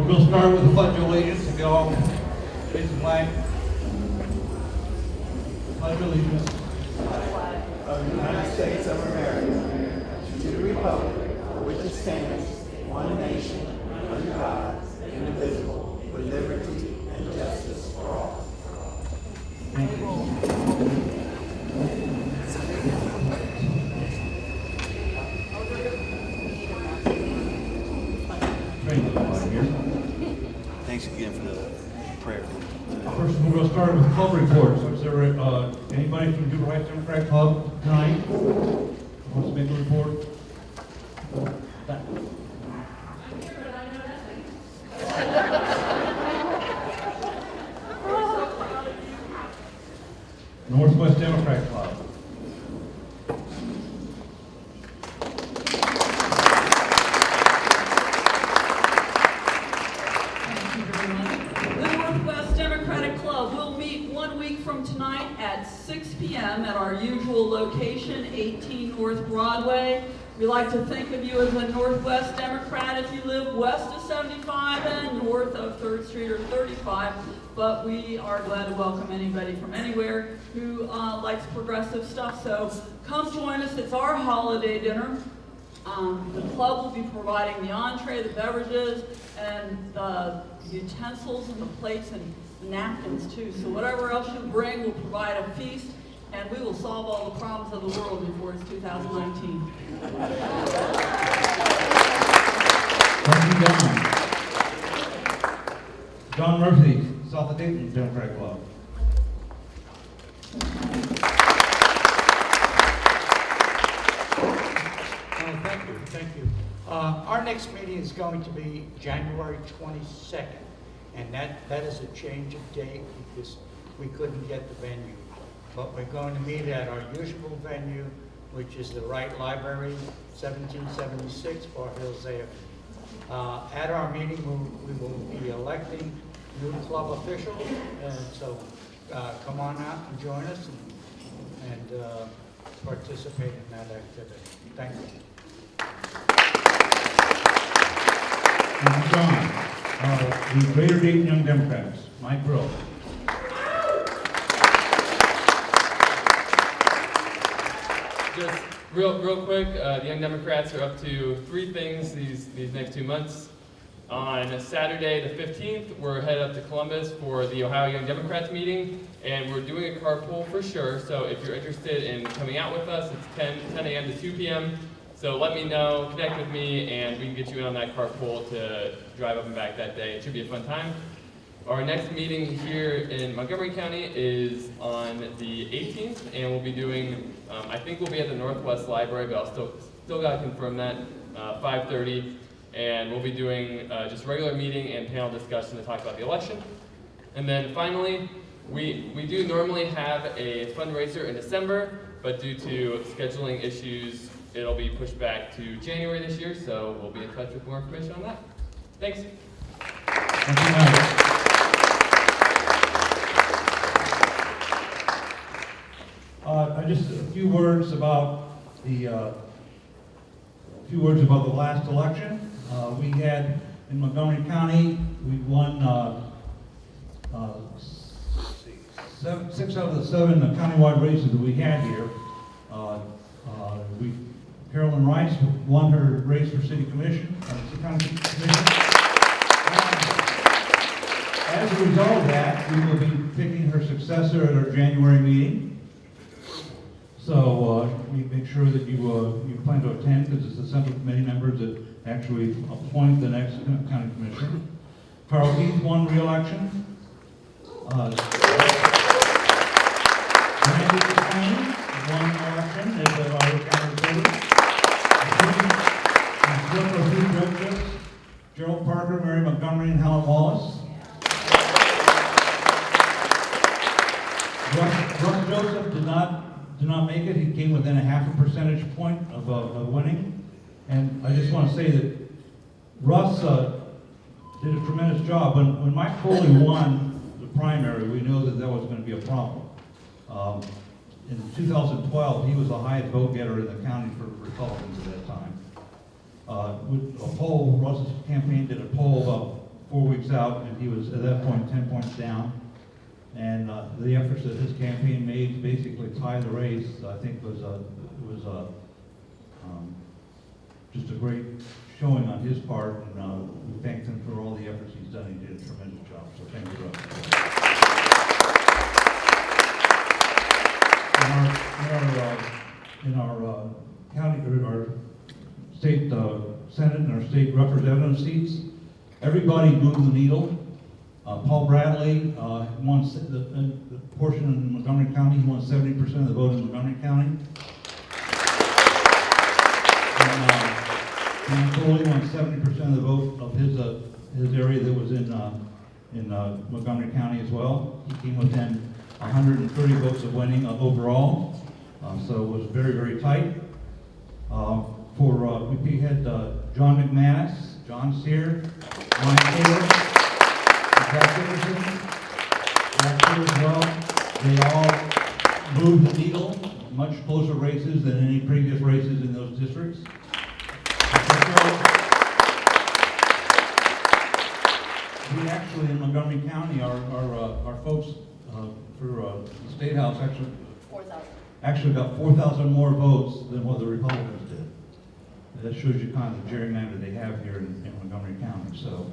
We'll start with the Pledge of Allegiance. If you all raise the flag. Pledge of Allegiance. Of the United States of America, to the republic for which it stands, one nation, under God, indivisible, with liberty and justice for all. Thank you. Thanks again for the prayer. First, we're going to start with club reports. Is there anybody from the Right Democrat Club tonight who wants to make a report? Northwest Democrat Club. At 6 p.m. at our usual location, 18 North Broadway. We like to think of you as a Northwest Democrat if you live west of 75 and north of 3rd Street or 35, but we are glad to welcome anybody from anywhere who likes progressive stuff. So come join us. It's our holiday dinner. The club will be providing the entree, the beverages, and the utensils and the plates and napkins too. So whatever else you bring, we'll provide a feast, and we will solve all the problems of the world before it's 2019. Thank you, John. John Murphy, South of Dayton Democrat Club. Thank you. Our next meeting is going to be January 22nd, and that is a change of date because we couldn't get the venue. But we're going to meet at our usual venue, which is the Wright Library, 1776 Far Hills Avenue. At our meeting, we will be electing new club officials, and so come on out and join us and participate in that activity. Thank you. Thank you, John. The Greater Dayton Young Democrats, Mike Brill. Just real quick, the Young Democrats are up to 3 things these next 2 months. On Saturday the 15th, we're headed up to Columbus for the Ohio Young Democrats meeting, and we're doing a carpool for sure. So if you're interested in coming out with us, it's 10 a.m. to 2 p.m. So let me know, connect with me, and we can get you in on that carpool to drive up and back that day. It should be a fun time. Our next meeting here in Montgomery County is on the 18th, and we'll be doing, I think we'll be at the Northwest Library, but I'll still got to confirm that, 5:30. And we'll be doing just regular meeting and panel discussion to talk about the election. And then finally, we do normally have a fundraiser in December, but due to scheduling issues, it'll be pushed back to January this year, so we'll be in touch with more information on that. Thanks. Thank you, Mike. Just a few words about the last election. We had in Montgomery County, we won 6 out of the 7 countywide races that we had here. Carolyn Rice won her race for City Commission, County Commission. As a result of that, we will be picking her successor at our January meeting. So we make sure that you plan to attend, because it's the Central Committee members that actually appoint the next county commissioner. Carl Heath won re-election. Randy County won election as the Iowa County Representative. Gerald Parker, Mary Montgomery, and Helen Wallace. Russ Joseph did not make it. He came within a half a percentage point of winning. And I just want to say that Russ did a tremendous job. When Mike Foley won the primary, we knew that was going to be a problem. In 2012, he was the highest vote getter in the county for Republicans at that time. With a poll, Russ's campaign did a poll about 4 weeks out, and he was at that point 10 points down. And the efforts that his campaign made to basically tie the race, I think was just a great showing on his part, and we thank him for all the efforts he's done. He did a tremendous job, so thank you, Russ. In our county, or our state senate and our state representative seats, everybody moved the needle. Paul Bradley won the portion in Montgomery County. He won 70% of the vote in Montgomery County. Dan Foley won 70% of the vote of his area that was in Montgomery County as well. He came within 130 votes of winning overall, so it was very, very tight. We had John McManus, John Sear, Ryan Taylor, Jack Dickerson, Jack Sear as well. They all moved the needle, much closer races than any previous races in those districts. We actually, in Montgomery County, our folks for the State House actually got 4,000 more votes than what the Republicans did. That shows you kind of the gerrymander they have here in Montgomery County. So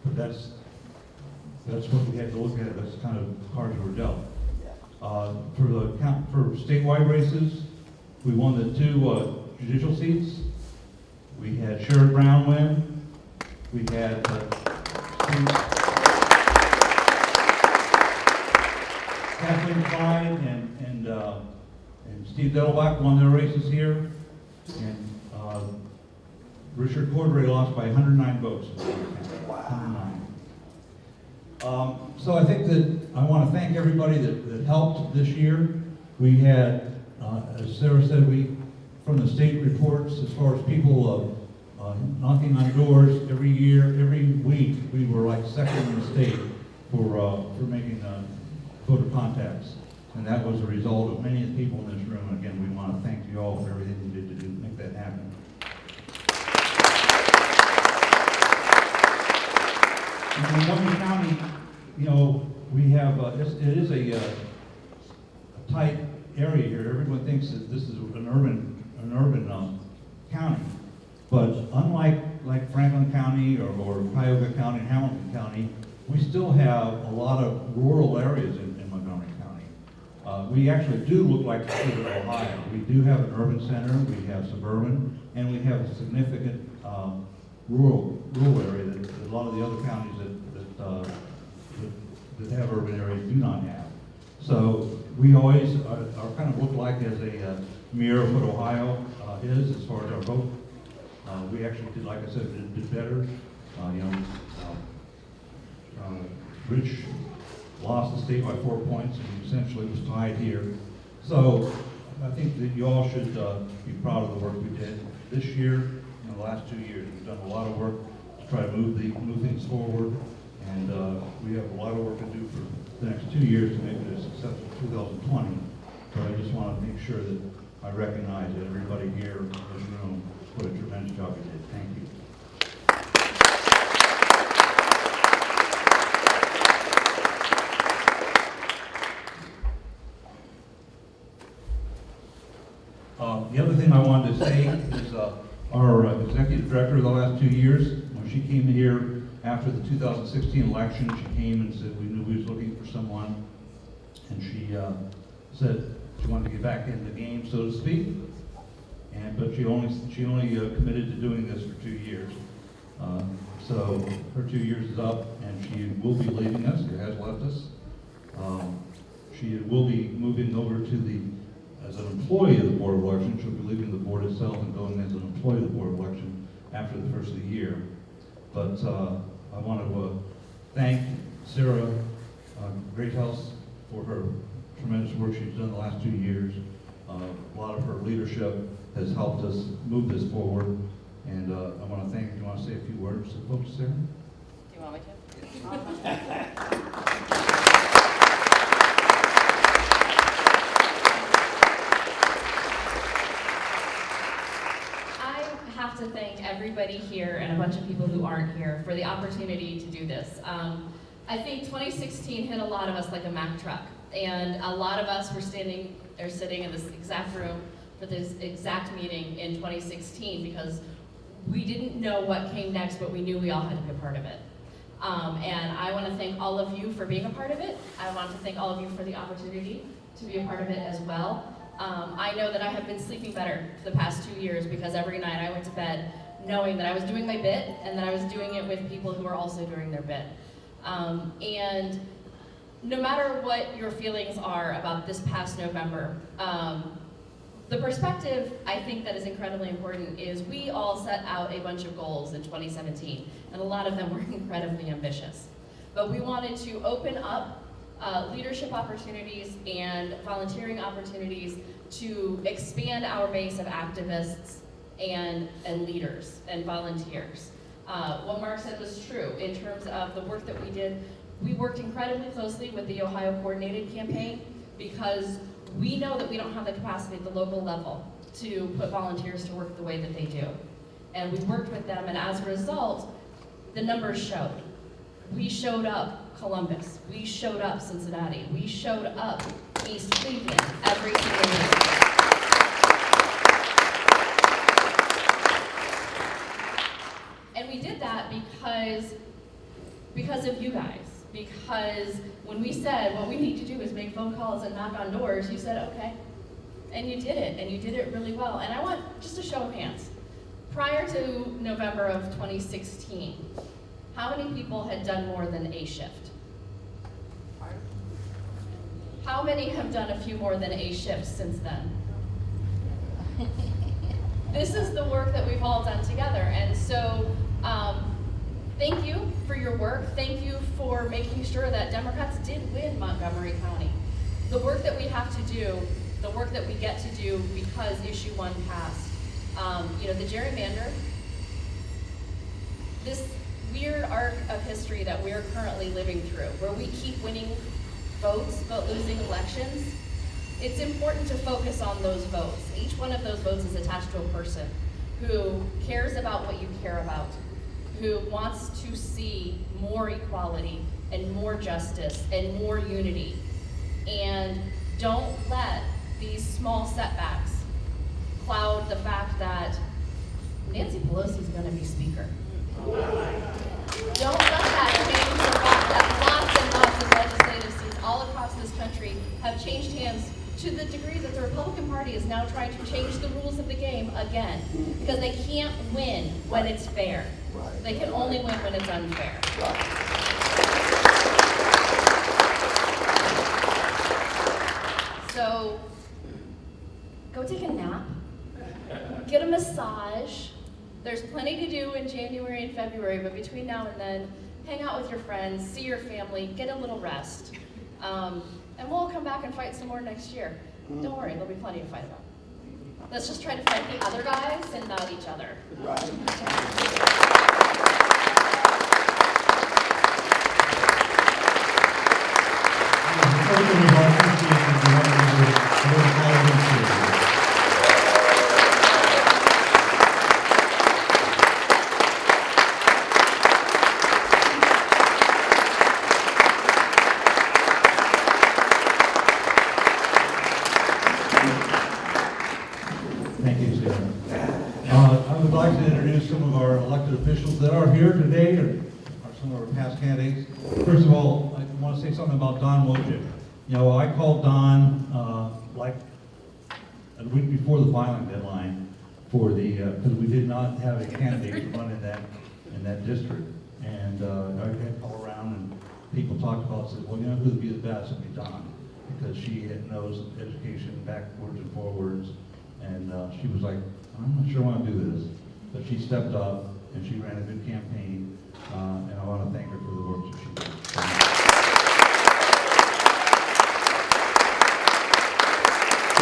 but that's what we had to look at. That's kind of the cards we were dealt. For statewide races, we won the 2 judicial seats. We had Sherrod Brown win. We had Kathleen Klein and Steve Dettelbach won their races here. And Richard Cordray lost by 109 votes. Wow. 109. So I think that I want to thank everybody that helped this year. We had, as Sarah said, from the state reports, as far as people knocking on doors every year, every week, we were like second in the state for making voter contacts. And that was a result of many of the people in this room. And again, we want to thank you all for everything you did to make that happen. In Montgomery County, you know, we have, it is a tight area here. Everyone thinks that this is an urban county. But unlike Franklin County or Cuyahoga County and Hamilton County, we still have a lot of rural areas in Montgomery County. We actually do look like the state of Ohio. We do have an urban center, we have suburban, and we have a significant rural area that a lot of the other counties that have urban areas do not have. So we always are kind of look like as a mirror of what Ohio is as far as our vote. We actually did, like I said, did better. Rich lost the state by 4 points and essentially was tied here. So I think that you all should be proud of the work we did this year. In the last 2 years, we've done a lot of work to try to move things forward, and we have a lot of work to do for the next 2 years to make it a successful 2020. But I just want to make sure that I recognize that everybody here in this room what a tremendous job you did. Thank you. The other thing I wanted to say is our executive director of the last 2 years, when she came here after the 2016 election, she came and said we knew we was looking for someone, and she said she wanted to get back in the game, so to speak. But she only committed to doing this for 2 years. So her 2 years is up, and she will be leaving us, or has left us. She will be moving over to as an employee of the Board of Election. She'll be leaving the board itself and going as an employee of the Board of Election after the first of the year. But I want to thank Sarah Greathouse for her tremendous work she's done the last 2 years. A lot of her leadership has helped us move this forward. And I want to thank you. Do you want to say a few words to folks, Sarah? Do you want me to? I have to thank everybody here and a bunch of people who aren't here for the opportunity to do this. I think 2016 hit a lot of us like a Mack truck, and a lot of us were sitting in this exact room for this exact meeting in 2016 because we didn't know what came next, but we knew we all had to be a part of it. And I want to thank all of you for being a part of it. I want to thank all of you for the opportunity to be a part of it as well. I know that I have been sleeping better for the past 2 years because every night I went to bed knowing that I was doing my bit and that I was doing it with people who are also doing their bit. And no matter what your feelings are about this past November, the perspective I think that is incredibly important is we all set out a bunch of goals in 2017, and a lot of them were incredibly ambitious. But we wanted to open up leadership opportunities and volunteering opportunities to expand our base of activists and leaders and volunteers. What Mark said was true in terms of the work that we did. We worked incredibly closely with the Ohio Coordinated Campaign because we know that we don't have the capacity at the local level to put volunteers to work the way that they do. And we worked with them, and as a result, the numbers showed. We showed up Columbus, we showed up Cincinnati, we showed up East Cleveland every single week. And we did that because of you guys. Because when we said what we need to do is make phone calls and knock on doors, you said okay. And you did it, and you did it really well. And I want just a show of hands. Prior to November of 2016, how many people had done more than a shift? How many have done a few more than a shift since then? This is the work that we've all done together. And so thank you for your work. Thank you for making sure that Democrats did win Montgomery County. The work that we have to do, the work that we get to do because issue 1 passed. The gerrymander, this weird arc of history that we're currently living through, where we keep winning votes but losing elections, it's important to focus on those votes. Each one of those votes is attached to a person who cares about what you care about, who wants to see more equality and more justice and more unity. And don't let these small setbacks cloud the fact that Nancy Pelosi is going to be Speaker. Don't let that change the fact that lots and lots of legislative seats all across this country have changed hands to the degree that the Republican Party is now trying to change the rules of the game again. Because they can't win when it's fair. They can only win when it's unfair. So, go take a nap, get a massage. There's plenty to do in January and February, but between now and then, hang out with your friends, see your family, get a little rest. And we'll come back and fight some more next year. Don't worry, there'll be plenty to fight about. Let's just try to fight the other guys and not each other. Thank you, Sarah. I would like to introduce some of our elected officials that are here today, or some of our past candidates. First of all, I want to say something about Don Wojcik. I called Don like a week before the filing deadline for because we did not have a candidate to run in that district. And I had to call around and people talked about, said, well, who would be the best? It would be Don, because she knows education backwards and forwards. And she was like, I'm not sure I want to do this. But she stepped up and she ran a good campaign. And I want to thank her for the work that she did.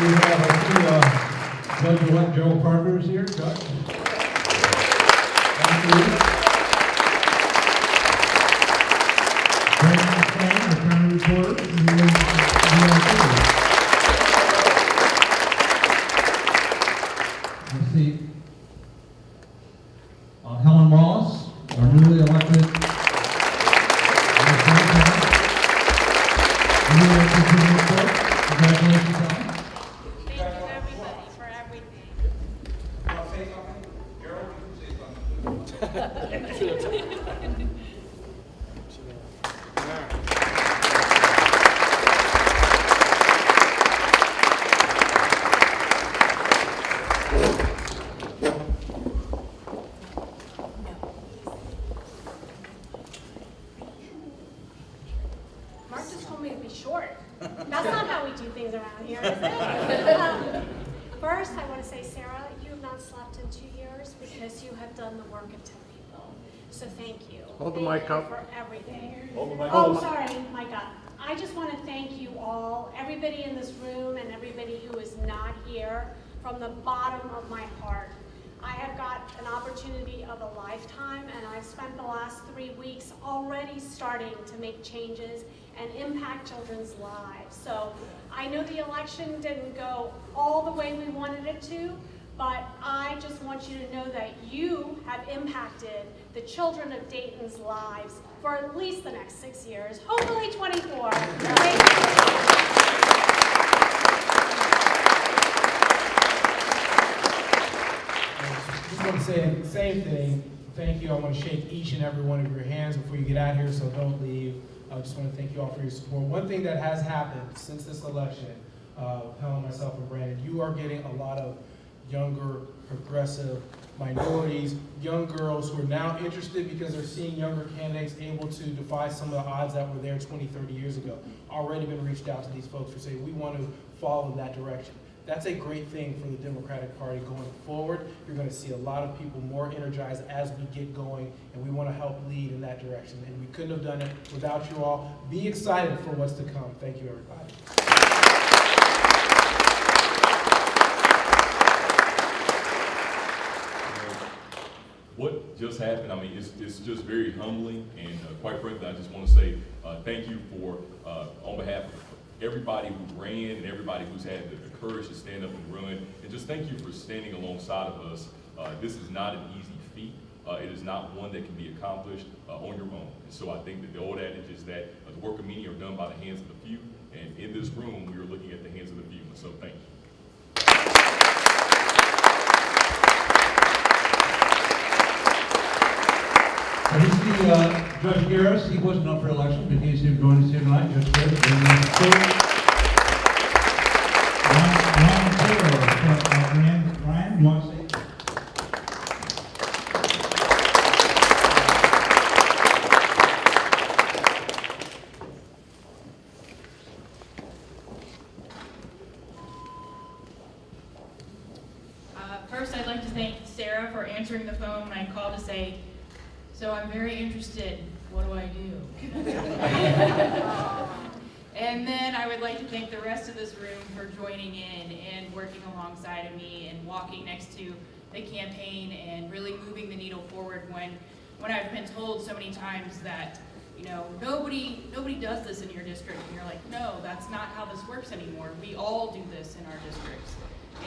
We have our two Judge-elect Gerald Parker is here. Judge. Thank you. Brandon McClain, the county reporter. Let's see. Mark just told me to be short. That's not how we do things around here, is it? First, I want to say, Sarah, you have not slept in 2 years because you have done the work of 10 people. So thank you. Hold the Thank mic you up. for everything. Hold the mic Oh, up. sorry, mic up. I just want to thank you all, everybody in this room and everybody who is not here, from the bottom of my heart. I have got an opportunity of a lifetime, and I've spent the last 3 weeks already starting to make changes and impact children's lives. So I know the election didn't go all the way we wanted it to, but I just want you to know that you have impacted the children of Dayton's lives for at least the next 6 years, hopefully 24. Thank you. Just want to say the same thing. Thank you. I want to shake each and every one of your hands before you get out here, so don't leave. I just want to thank you all for your support. One thing that has happened since this election, Helen, myself, and Brandon, you are getting a lot of younger, progressive minorities, young girls who are now interested because they're seeing younger candidates able to defy some of the odds that were there 20, 30 years ago. Already been reached out to these folks who say, we want to follow in that direction. That's a great thing for the Democratic Party going forward. You're going to see a lot of people more energized as we get going, and we want to help lead in that direction. And we couldn't have done it without you all. Be excited for what's to come. Thank you, everybody. What just happened, I mean, it's just very humbling, and quite frankly, I just want to say thank you for, on behalf of everybody who ran and everybody who's had the courage to stand up and run, and just thank you for standing alongside of us. This is not an easy feat. It is not one that can be accomplished on your own. And so I think that the old adage is that the work of many are done by the hands of the few, and in this room, we are looking at the hands of the few, and so thank you. You see Judge Garris, he wasn't up for election, but he's here joining us here tonight. Judge Garris. Ryan, you want to say? First, I'd like to thank Sarah for answering the phone when I called to say, so I'm very interested, what do I do? And then I would like to thank the rest of this room for joining in and working alongside of me and walking next to the campaign and really moving the needle forward when I've been told so many times that, you know, nobody does this in your district, and you're like, no, that's not how this works anymore. We all do this in our districts.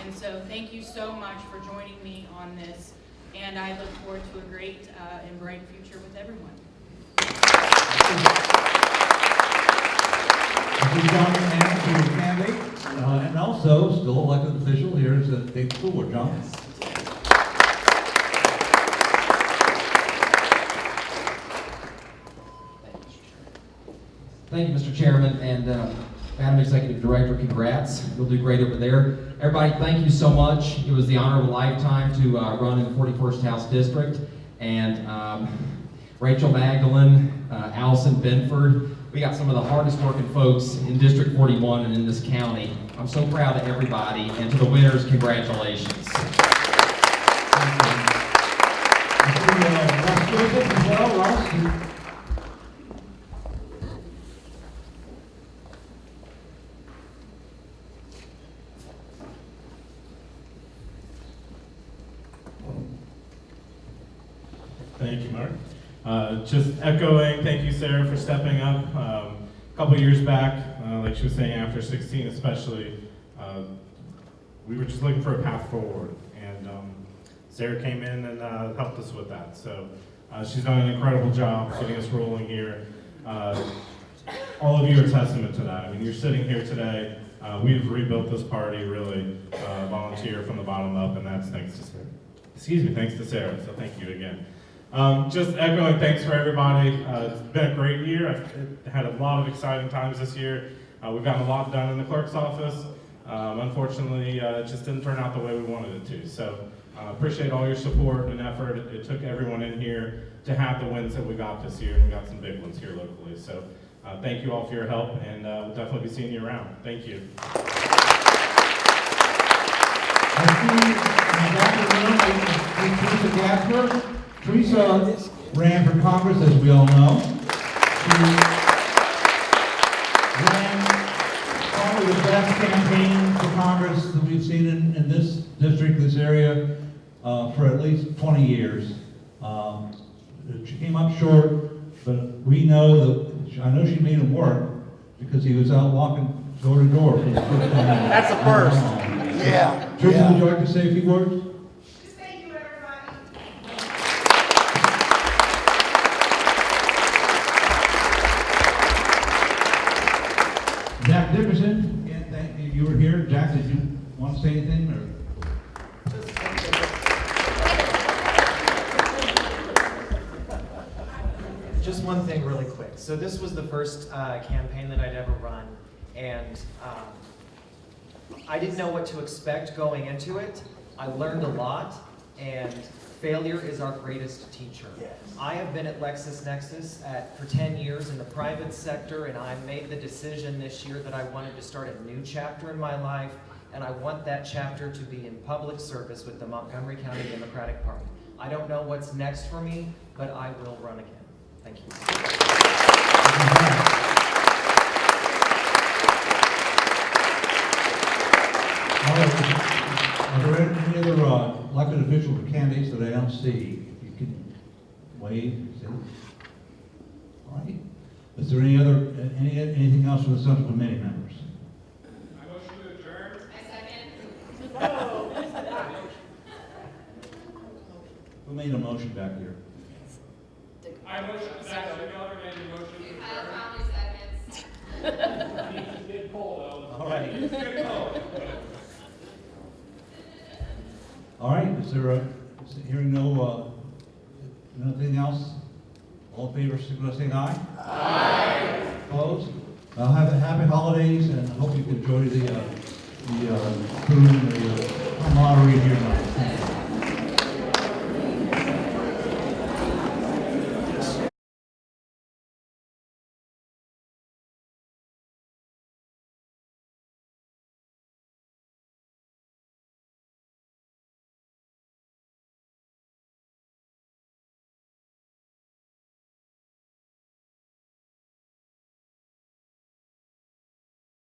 And so thank you so much for joining me on this. And I look forward to a great and bright future with everyone. And also, still elected official here is the Dayton School Board, John. Thank you, Mr. Chairman, and Madam Executive Director, congrats. You'll do great over there. Everybody, thank you so much. It was the honor of a lifetime to run in the 41st House District. And Rachel Magdalene, Allison Benford, we got some of the hardest working folks in District 41 and in this county. I'm so proud of everybody, and to the winners, congratulations. Thank you, Mark. Just echoing, thank you, Sarah, for stepping up. A couple years back, like she was saying, after 16 especially, we were just looking for a path forward, and Sarah came in and helped us with that. So she's done an incredible job getting us rolling here. All of you are testament to that. I mean, you're sitting here today. We've rebuilt this party, really, volunteer from the bottom up, and that's thanks to Sarah. Excuse me, thanks to Sarah, so thank you again. Just echoing thanks for everybody. It's been a great year. I've had a lot of exciting times this year. We've gotten a lot done in the clerk's office. Unfortunately, it just didn't turn out the way we wanted it to. So appreciate all your support and effort. It took everyone in here to have the wins that we got this year, and we got some big ones here locally. So thank you all for your help, and we'll definitely be seeing you around. Thank you. Teresa Gassner. Teresa ran for Congress, as we all know. She ran probably the best campaign for Congress that we've seen in this district, this area, for at least 20 years. She came up short, but we know that, I know she made him work because he was out walking door to door for the first time. That's a first. Yeah. Teresa, would you like to say a few words? Just thank you, everybody. Jack Dickerson, again, thank you. You were here. Jack, did you want to say anything? Or? Just one thing really quick. So this was the first campaign that I'd ever run, and I didn't know what to expect going into it. I learned a lot, and failure is our greatest teacher. I have been at LexisNexis for 10 years in the private sector, and I made the decision this year that I wanted to start a new chapter in my life, and I want that chapter to be in public service with the Montgomery County Democratic Party. I don't know what's next for me, but I will run again. Thank you. All right. Are there any other elected officials or candidates that I don't see? If you can wave, say. All right. Is there anything else from the Central Committee members? I motion to adjourn. I second. Who made a motion back here? I motion, Senator Miller made the motion to adjourn. How many seconds? It's getting cold though. All right. It's getting cold. All right. Hearing nothing else? All in favor, say aye. Aye. Opposed? Well, have a happy holidays, and I hope you enjoy the food and the camaraderie here tonight.